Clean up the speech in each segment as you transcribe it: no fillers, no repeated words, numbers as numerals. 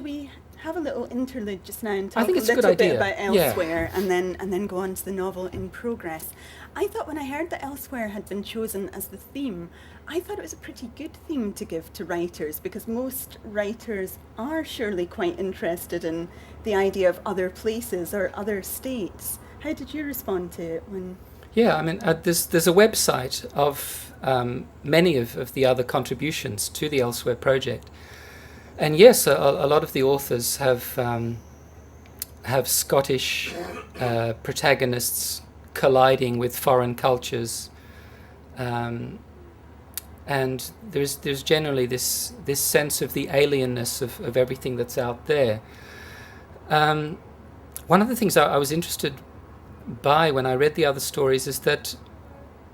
shall we have a little interlude just now and talk I think a it's a little good bit idea. about Yeah. Elsewhere, and then go on to the novel in progress. I thought when I heard that Elsewhere had been chosen as the theme, I thought it was a pretty good theme to give to writers, because most writers are surely quite interested in the idea of other places or other states. How did you respond to it when... Yeah, I mean, there's a website of many of the other contributions to the Elsewhere project. And yes, a lot of the authors have Scottish protagonists colliding with foreign cultures, and there's generally this sense of the alienness of everything that's out there. One of the things I was interested by when I read the other stories is that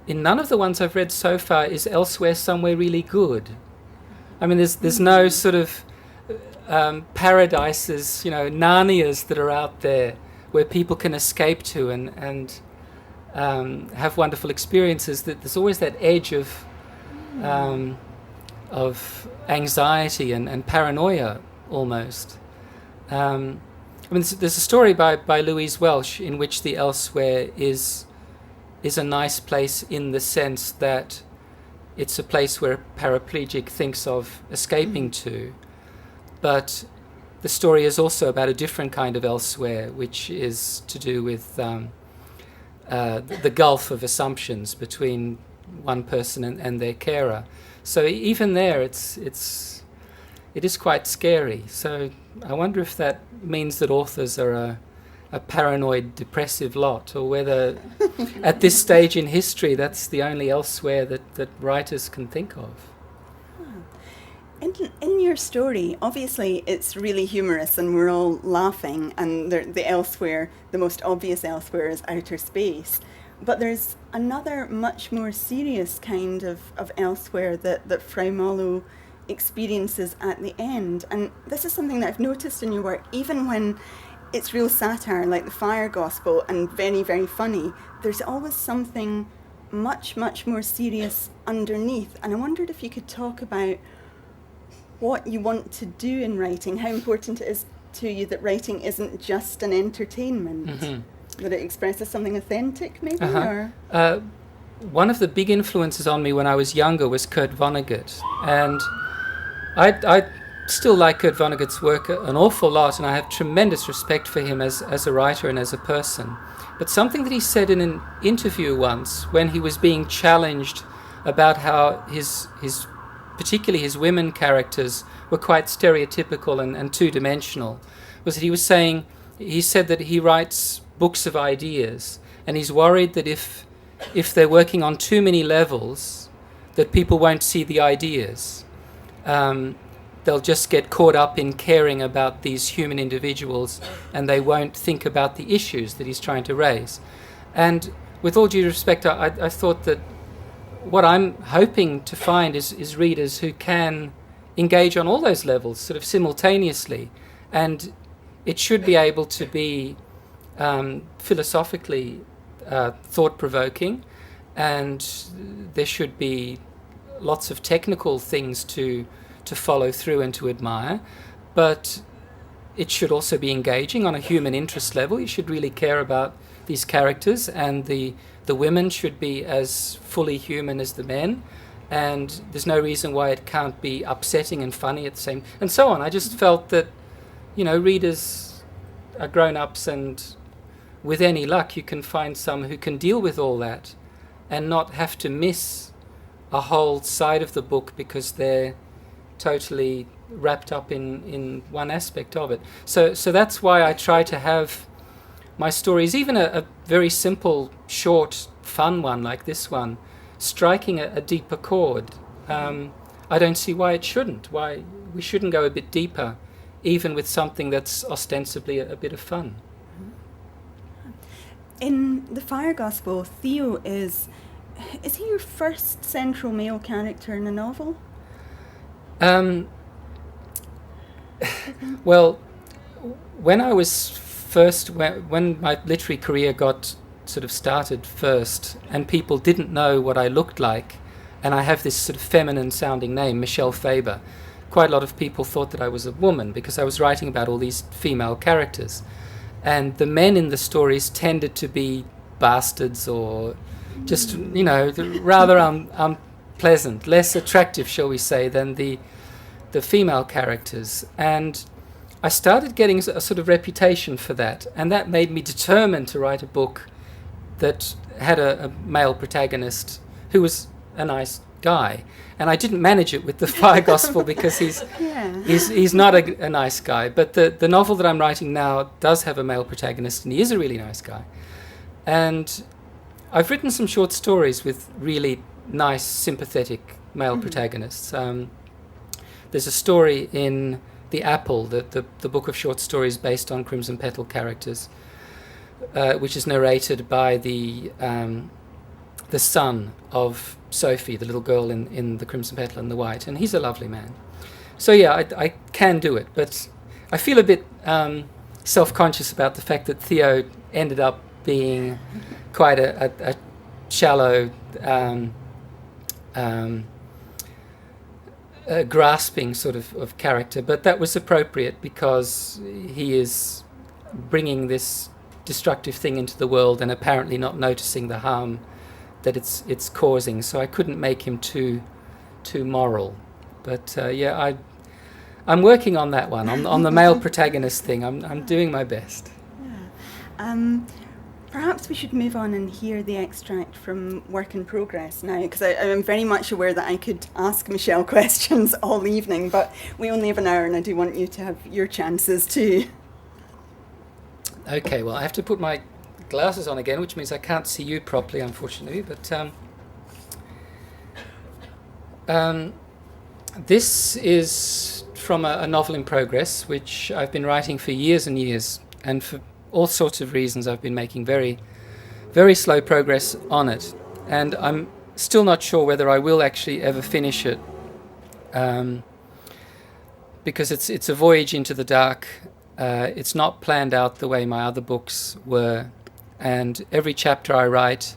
in none of the ones I've read so far is Elsewhere somewhere really good. I mean, there's no sort of paradises, Narnias that are out there where people can escape to and have wonderful experiences. That there's always that edge of anxiety and paranoia almost. I mean, there's a story by Louise Welsh in which the Elsewhere is a nice place in the sense that it's a place where a paraplegic thinks of escaping to. But the story is also about a different kind of Elsewhere, which is to do with the gulf of assumptions between one person and their carer. So even there, it is quite scary. So I wonder if that means that authors are a paranoid, depressive lot, or whether at this stage in history that's the only Elsewhere that writers can think of. In your story, obviously it's really humorous and we're all laughing, and the Elsewhere, the most obvious Elsewhere is outer space. But there's another much more serious kind of Elsewhere that Frau Mollo experiences at the end. And this is something that I've noticed in your work, even when it's real satire like the Fire Gospel and very, very funny, there's always something much, much more serious underneath. And I wondered if you could talk about what you want to do in writing, how important it is to you that writing isn't just an entertainment, that it expresses something authentic, maybe? Or? One of the big influences on me when I was younger was Kurt Vonnegut, and I still like Kurt Vonnegut's work an awful lot, and I have tremendous respect for him as a writer and as a person. But something that he said in an interview once, when he was being challenged about how particularly his women characters were quite stereotypical and two-dimensional, was that he said that he writes books of ideas, and he's worried that if they're working on too many levels, that people won't see the ideas. They'll just get caught up in caring about these human individuals, and they won't think about the issues that he's trying to raise. And with all due respect, I thought that what I'm hoping to find is readers who can engage on all those levels sort of simultaneously, and it should be able to be philosophically thought-provoking, and there should be lots of technical things to follow through and to admire, but it should also be engaging on a human interest level. You should really care about these characters, and the women should be as fully human as the men, and there's no reason why it can't be upsetting and funny at the same, and so on. I just felt that, readers are grown-ups, and with any luck you can find some who can deal with all that and not have to miss a whole side of the book because they're totally wrapped up in one aspect of it. So that's why I try to have my stories, even a very simple, short, fun one like this one, striking a deeper chord. I don't see why it shouldn't, why we shouldn't go a bit deeper, even with something that's ostensibly a bit of fun. In the Fire Gospel, Theo is he your first central male character in a novel? Well, when I was when my literary career got sort of started first, and people didn't know what I looked like, and I have this sort of feminine sounding name, Michel Faber, quite a lot of people thought that I was a woman because I was writing about all these female characters. And the men in the stories tended to be bastards or just, rather unpleasant, less attractive, shall we say, than the female characters. And I started getting a sort of reputation for that. And that made me determined to write a book that had a male protagonist who was a nice guy. And I didn't manage it with the Fire Gospel because he's not a nice guy. But the novel that I'm writing now does have a male protagonist, and he is a really nice guy. And I've written some short stories with really nice, sympathetic male protagonists. There's a story in The Apple, the book of short stories based on Crimson Petal characters, which is narrated by the son of Sophie, the little girl in the Crimson Petal and the White, and he's a lovely man. So yeah, I can do it, but I feel a bit self-conscious about the fact that Theo ended up being quite a shallow, grasping sort of character, but that was appropriate because he is bringing this destructive thing into the world and apparently not noticing the harm that it's causing. So I couldn't make him too moral. But I'm working on that one, on the male protagonist thing. I'm doing my best. Yeah. Perhaps we should move on and hear the extract from Work in Progress now, because I'm very much aware that I could ask Michel questions all evening, but we only have an hour and I do want you to have your chances too. Okay, well, I have to put my glasses on again, which means I can't see you properly, unfortunately, but this is from a novel in progress, which I've been writing for years and years, and for all sorts of reasons I've been making very, very slow progress on it, and I'm still not sure whether I will actually ever finish it, because it's a voyage into the dark. It's not planned out the way my other books were, and every chapter I write,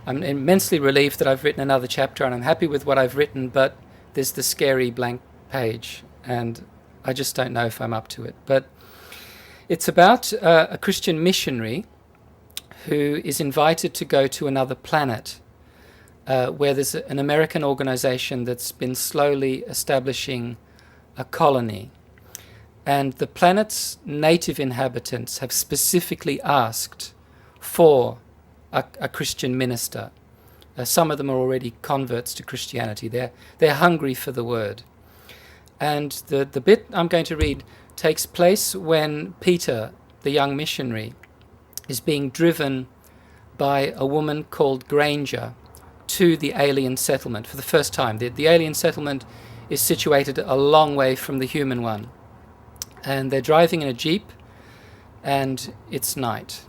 I'm immensely relieved that I've written another chapter, and I'm happy with what I've written, but there's the scary blank page, and I just don't know if I'm up to it. But it's about a Christian missionary who is invited to go to another planet where there's an American organization that's been slowly establishing a colony. And the planet's native inhabitants have specifically asked for a Christian minister. Some of them are already converts to Christianity. They're hungry for the word. And the bit I'm going to read takes place when Peter, the young missionary, is being driven by a woman called Granger to the alien settlement for the first time. The alien settlement is situated a long way from the human one. And they're driving in a jeep, and it's night.